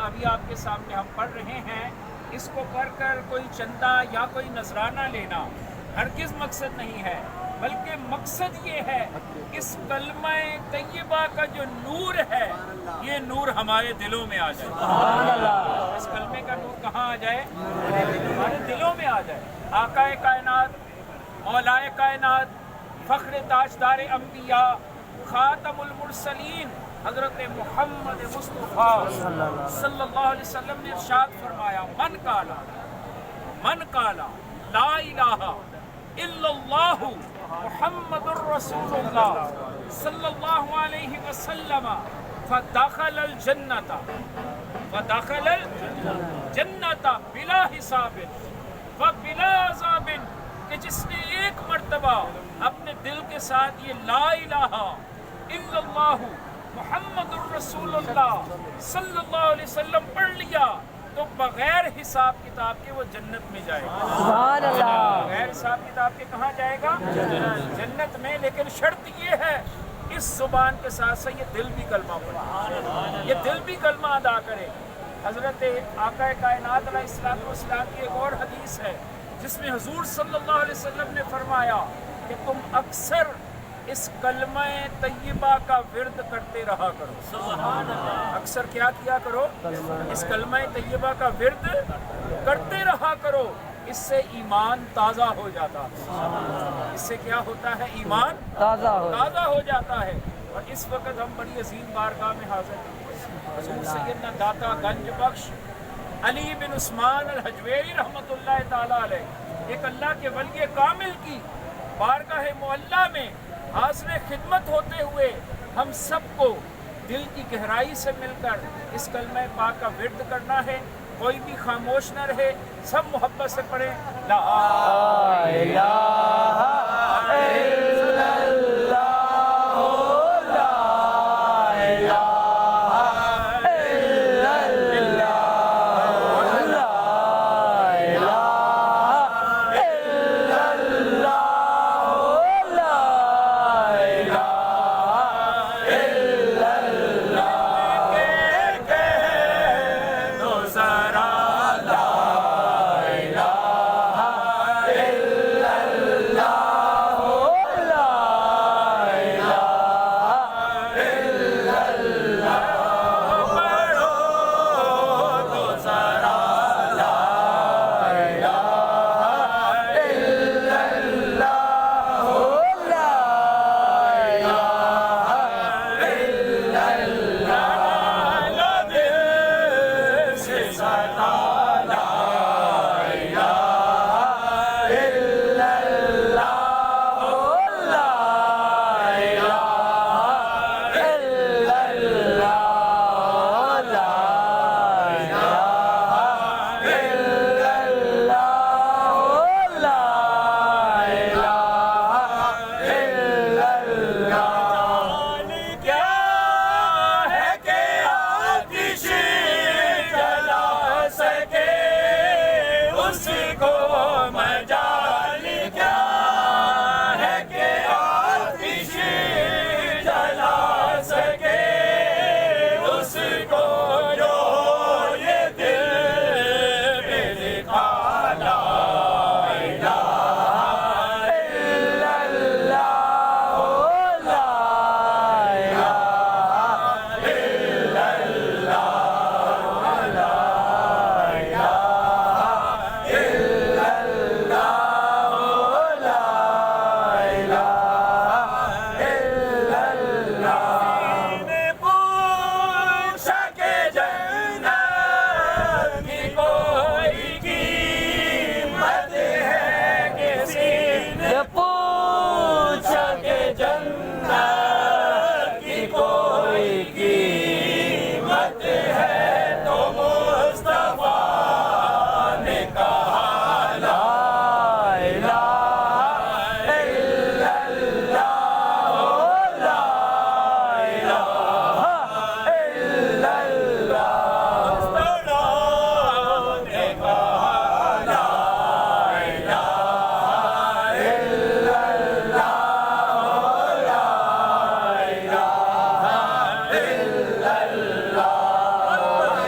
ابھی آپ کے سامنے ہم پڑھ رہے ہیں، اس کو پڑھ کر کوئی چندہ یا کوئی نذرانہ لینا ہرگز مقصد نہیں ہے، بلکہ مقصد یہ ہے اس کلمہ طیبہ کا جو نور ہے یہ نور ہمارے دلوں میں آ جائے۔ اس کلمے کا نور کہاں آ جائے؟ ہمارے دلوں میں آ جائے۔ آقا کائنات، مولائے کائنات، فخر تاجدار انبیاء، خاتم المرسلین حضرت محمد مصطفیٰ صلی اللہ علیہ وسلم نے ارشاد فرمایا، من قالا لا الہ الا اللہ محمد الرسول اللہ صلی اللہ علیہ وسلم فدخل الجنت بلا حساب و بلا عذاب، کہ جس نے ایک مرتبہ اپنے دل کے ساتھ یہ لا الہ الا اللہ محمد الرسول اللہ صلی اللہ علیہ وسلم پڑھ لیا تو بغیر حساب کتاب کے وہ جنت میں جائے گا۔ سبحان اللہ۔ بغیر حساب کتاب کے کہاں جائے گا؟ جنت میں۔ لیکن شرط یہ ہے اس زبان کے ساتھ ساتھ یہ دل بھی کلمہ پڑھے، یہ دل بھی کلمہ ادا کرے۔ حضرت آقا کائنات علیہ السلام کی ایک اور حدیث ہے جس میں حضور صلی اللہ علیہ وسلم نے فرمایا کہ تم اکثر اس کلمہ طیبہ کا ورد کرتے رہا کرو۔ سبحان اللہ۔ اکثر کیا کیا کرو؟ اس کلمہ طیبہ کا ورد کرتے رہا کرو، اس سے ایمان تازہ ہو جاتا ہے۔ اس سے کیا ہوتا ہے؟ ایمان تازہ ہو جاتا ہے۔ اور اس وقت ہم بڑی عظیم بارگاہ میں حاضر ہیں، حضور سیدنا داتا گنج بخش علی بن عثمان الحجویری رحمۃ اللہ تعالیٰ علیہ، ایک اللہ کے ولی کامل کی بارگاہ معلیٰ میں حاضر خدمت ہوتے ہوئے ہم سب کو دل کی گہرائی سے مل کر اس کلمہ پاک کا ورد کرنا ہے۔ کوئی بھی خاموش نہ رہے، سب محبت سے پڑھیں لا الہ